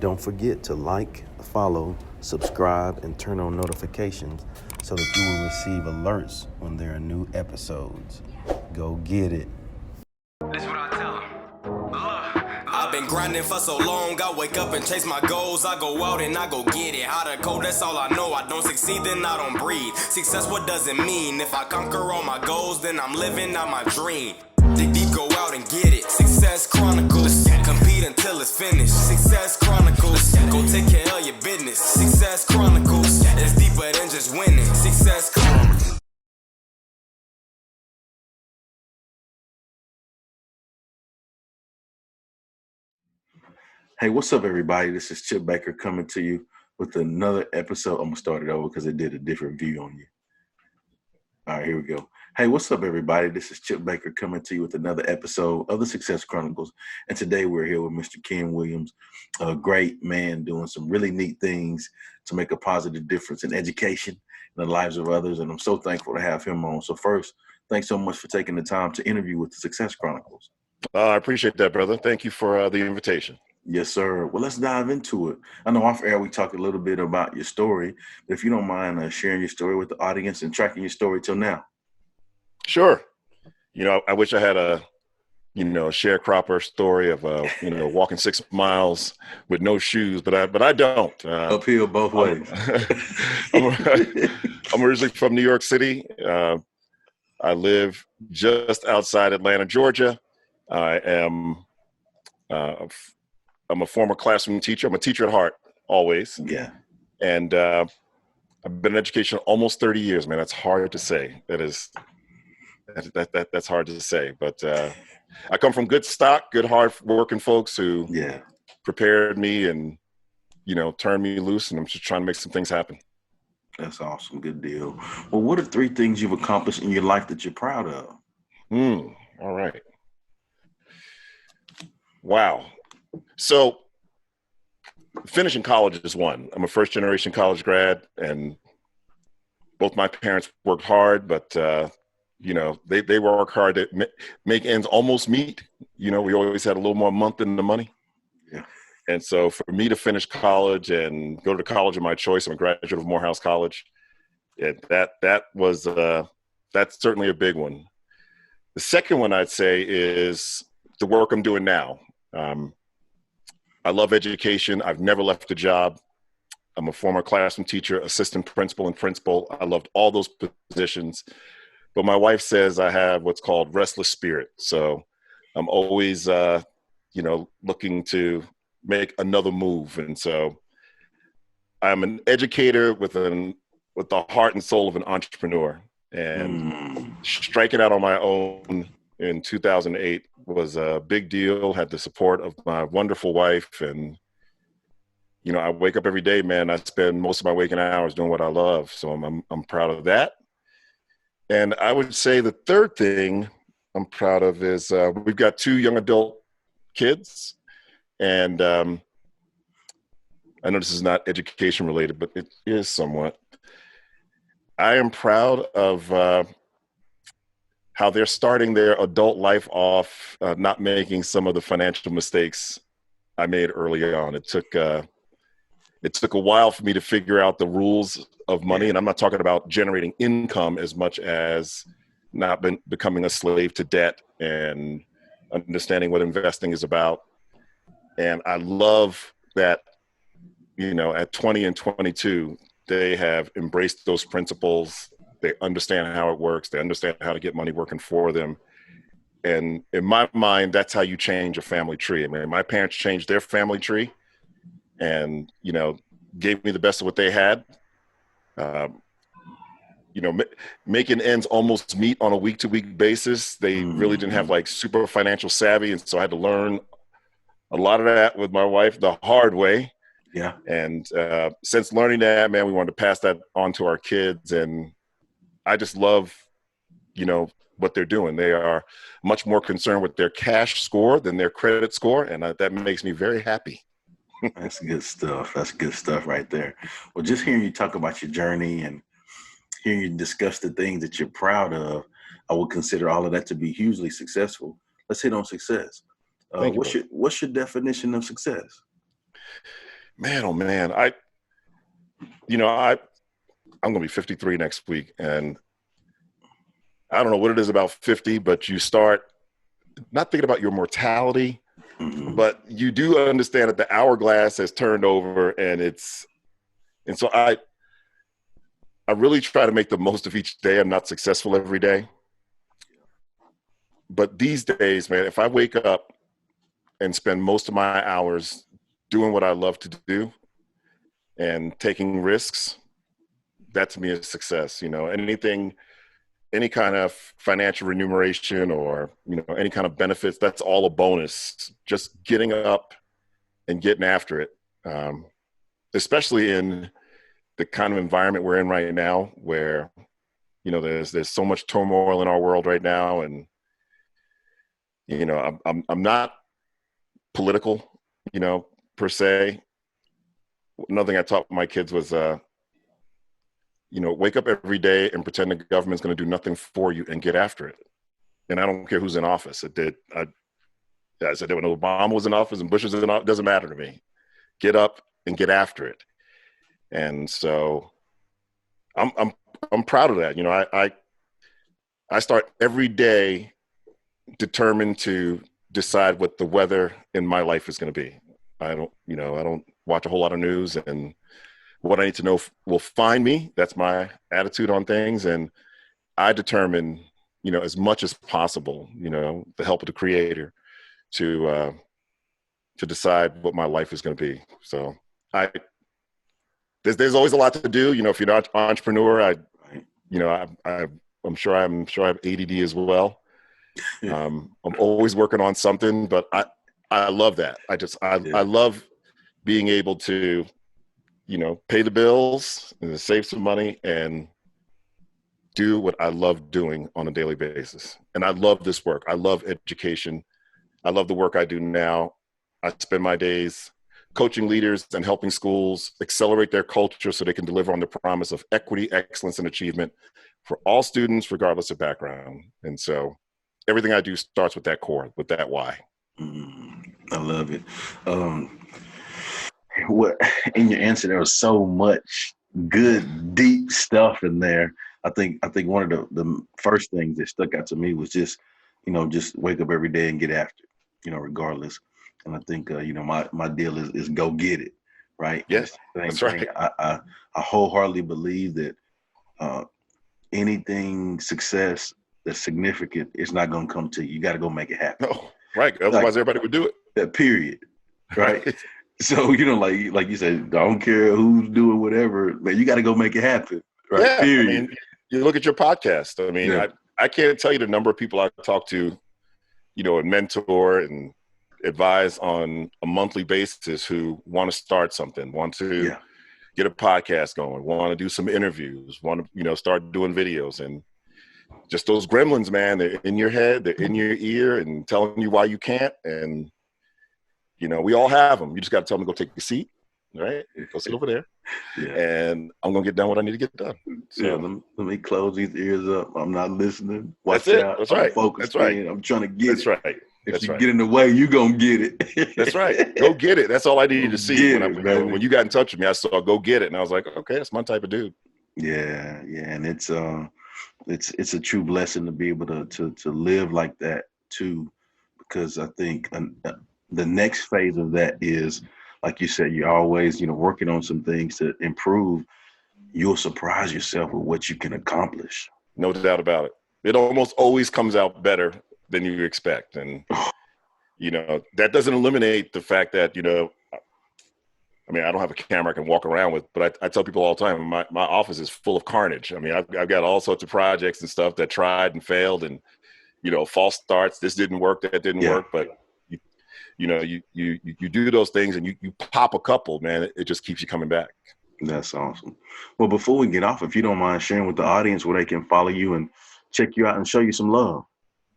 Don't forget to like, follow, subscribe, and turn on notifications so that you will receive alerts when there are new episodes. Go get it. This what I tell 'em. I've been grinding for so long, I wake up and chase my goals. I go out and I go get it. How to code, that's all I know. I don't succeed, then I don't breathe. Success, what does it mean? If I conquer all my goals, then I'm living out my dream. Dig deep, go out and get it. Success Chronicles. Compete until it's finished. Success Chronicles. Go take care of your business. Success Chronicles. It's deeper than just winning. Success Chronicles. Hey, what's up, everybody? This is Chip Baker coming to you with another episode. I'm going to start it over because it did a different view on you. All right, here we go. Hey, what's up, everybody? This is Chip Baker coming to you with another episode of the Success Chronicles. And today we're here with Mr. Ken Williams, a great man doing some really neat things to make a positive difference in education and the lives of others. And I'm so thankful to have him on. So first, thanks so much for taking the time to interview with the Success Chronicles. I appreciate that, brother. Thank you for the invitation. Yes, sir. Well, let's dive into it. I know off air we talked a little bit about your story, but if you don't mind sharing your story with the audience and tracking your story till now. Sure. I wish I had a sharecropper story of walking 6 miles with no shoes, but I don't. Uphill both ways. I'm originally from New York City. I live just outside Atlanta, Georgia. I'm a former classroom teacher. I'm a teacher at heart, always. Yeah. And I've been in education almost 30 years, man. That's hard to say. That's hard to say. But I come from good stock, good, hard-working folks who prepared me and, turned me loose. And I'm just trying to make some things happen. That's awesome. Good deal. Well, what are 3 things you've accomplished in your life that you're proud of? All right. Wow. So finishing college is one. I'm a first-generation college grad, and both my parents worked hard, but, they work hard to make ends almost meet. We always had a little more month in the money. Yeah. And so for me to finish college and go to college of my choice, I'm a graduate of Morehouse College. That's certainly a big one. The second one I'd say is the work I'm doing now. I love education. I've never left a job. I'm a former classroom teacher, assistant principal, and principal. I loved all those positions. But my wife says I have what's called restless spirit. So I'm always, looking to make another move. And so I'm an educator with the heart and soul of an entrepreneur. And striking out on my own in 2008 was a big deal. Had the support of my wonderful wife. And, I wake up every day, man. I spend most of my waking hours doing what I love. So I'm proud of that. And I would say the third thing I'm proud of is we've got 2 young adult kids. And I know this is not education related, but it is somewhat. I am proud of how they're starting their adult life off, not making some of the financial mistakes I made early on. It took a while for me to figure out the rules of money. And I'm not talking about generating income as much as not becoming a slave to debt and understanding what investing is about. And I love that, at 20 and 22, they have embraced those principles. They understand how it works. They understand how to get money working for them. And in my mind, that's how you change a family tree. I mean, my parents changed their family tree and, gave me the best of what they had. Making ends almost meet on a week-to-week basis. They really didn't have like super financial savvy. And so I had to learn a lot of that with my wife the hard way. Yeah. And since learning that, man, we wanted to pass that on to our kids. And I just love, what they're doing. They are much more concerned with their cash score than their credit score. And that makes me very happy. That's good stuff. That's good stuff right there. Well, just hearing you talk about your journey and hearing you discuss the things that you're proud of, I would consider all of that to be hugely successful. Let's hit on success. What's your definition of success? Man, oh man, I'm going to be 53 next week, and I don't know what it is about 50, but you start not thinking about your mortality, but you do understand that the hourglass has turned over, and so I really try to make the most of each day. I'm not successful every day, but these days, man, if I wake up and spend most of my hours doing what I love to do and taking risks, that to me is success. Any kind of financial remuneration or, any kind of benefits, that's all a bonus. Just getting up and getting after it, especially in the kind of environment we're in right now, where, there's so much turmoil in our world right now. And, I'm not political, per se. Another thing I taught my kids was, wake up every day and pretend the government's going to do nothing for you and get after it. And I don't care who's in office. I said when Obama was in office and Bush was in office, it doesn't matter to me. Get up and get after it. And so I'm proud of that. I start every day determined to decide what the weather in my life is going to be. I don't watch a whole lot of news, and what I need to know will find me. That's my attitude on things. And I determine, as much as possible, the help of the Creator to decide what my life is going to be. So there's always a lot to do. If you're not an entrepreneur, I'm sure I have ADD as well. I'm always working on something, but I love that. I love being able to, pay the bills and save some money and do what I love doing on a daily basis. And I love this work. I love education. I love the work I do now. I spend my days coaching leaders and helping schools accelerate their culture so they can deliver on the promise of equity, excellence, and achievement for all students, regardless of background. And so everything I do starts with that core, with that why. I love it. What in your answer, there was so much good, deep stuff in there. I think one of the first things that stuck out to me was just wake up every day and get after it, regardless. And I think, my deal is go get it. Right. Yes, that's right. I wholeheartedly believe that anything success that's significant is not going to come to you. You got to go make it happen. No, right. Otherwise, everybody would do it. That period. Right. So, like you said, I don't care who's doing whatever, man, you got to go make it happen. Right. Yeah. Period. I mean, you look at your podcast. I mean, I can't tell you the number of people I talk to, and mentor and advise on a monthly basis who want to start something, want to get a podcast going, want to do some interviews, want to, start doing videos. And just those gremlins, man, they're in your head, they're in your ear and telling you why you can't. And, we all have them. You just got to tell them to go take a seat, right? Go sit over there. Yeah. And I'm going to get done what I need to get done. So let me close these ears up. I'm not listening. Watch out. That's right. Focus. That's right. I'm trying to get That's it. Right. If you get in the way, you're going to get it. That's right. Go get it. That's all I needed to see. When you got in touch with me, I saw go get it. And I was like, okay, that's my type of dude. Yeah. Yeah. And it's a true blessing to be able to live like that too, because I think the next phase of that is, like you said, you're always, working on some things to improve. You'll surprise yourself with what you can accomplish. No doubt about it. It almost always comes out better than you expect. And, that doesn't eliminate the fact that, I mean, I don't have a camera I can walk around with, but I tell people all the time, my office is full of carnage. I mean, I've got all sorts of projects and stuff that tried and failed and, false starts. This didn't work. That didn't work. But, you do those things and you pop a couple, man, it just keeps you coming back. That's awesome. Well, before we get off, if you don't mind sharing with the audience where they can follow you and check you out and show you some love.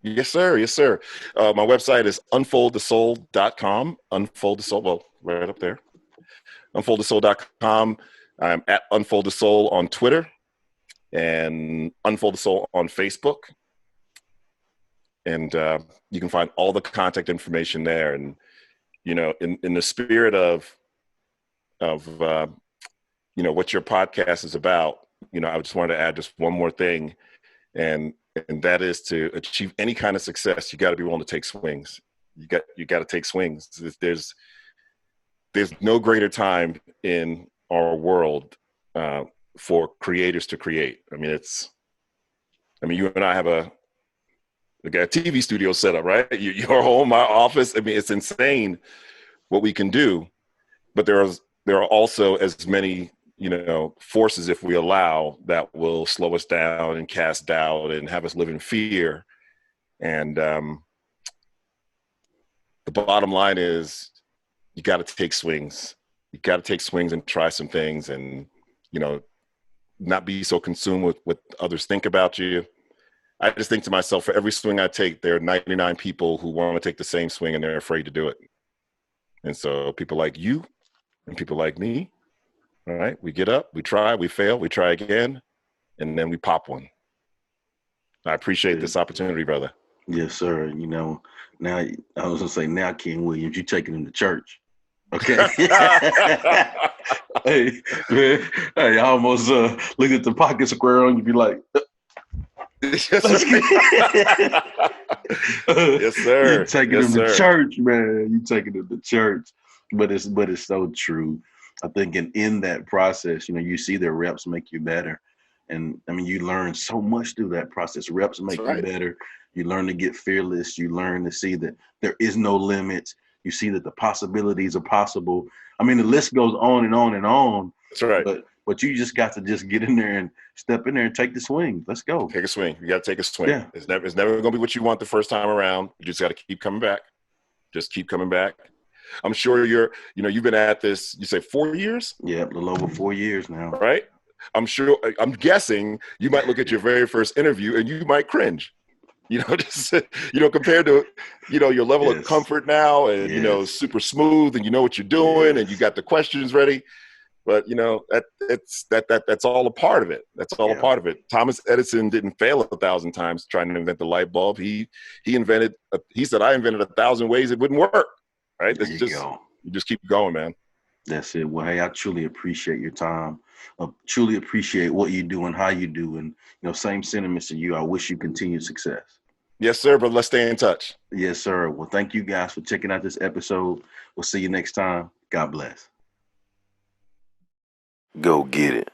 Yes, sir. Yes, sir. My website is unfoldthesoul.com. Unfold the Soul. Well, right up there. Unfoldthesoul.com. I'm at Unfold the Soul on Twitter and Unfold the Soul on Facebook. And you can find all the contact information there. And, in the spirit of of what your podcast is about, I just wanted to add just one more thing, and that is to achieve any kind of success, you got to be willing to take swings. You got to take swings. There's no greater time in our world for creators to create. I mean, you and I have a TV studio set up, right? Your home, my office. I mean, it's insane what we can do, but there are also as many forces, if we allow, that will slow us down and cast doubt and have us live in fear. And the bottom line is, you got to take swings. You got to take swings and try some things, and not be so consumed with what others think about you. I just think to myself, for every swing I take, there are 99 people who want to take the same swing and they're afraid to do it. And so people like you and people like me, all right, we get up, we try, we fail, we try again, and then we pop one. I appreciate this opportunity, brother. Yes, sir. Now I was gonna say, now Ken Williams, you taking him to church. Okay. Hey, man, I almost look at the pocket square on you, be like, yes, sir. You taking him to church, man. You taking him to church. But it's so true. I think in that process, you see the reps make you better. And I mean, you learn so much through that process. Reps make you better. You learn to get fearless. You learn to see that there is no limits. You see that the possibilities are possible. I mean, the list goes on and on and on. That's right. But you just got to just get in there and step in there and take the swing. Let's go. Take a swing. You got to take a swing. Yeah. It's never going to be what you want the first time around. You just got to keep coming back. Just keep coming back. I'm sure you've been at this, you say 4 years? Yeah, a little over 4 years now. Right? I'm guessing you might look at your very first interview and you might cringe. Compared to, your level of comfort now and, super smooth and you know what you're doing and you got the questions ready. But, that's all a part of it. That's all a part of it. Thomas Edison didn't fail 1,000 times trying to invent the light bulb. He said, I invented 1,000 ways it wouldn't work. Right? You just keep going, man. That's it. Well, hey, I truly appreciate your time. I truly appreciate what you do and how you do. And, same sentiments to you. I wish you continued success. Yes, sir. But let's stay in touch. Yes, sir. Well, thank you guys for checking out this episode. We'll see you next time. God bless. Go get it.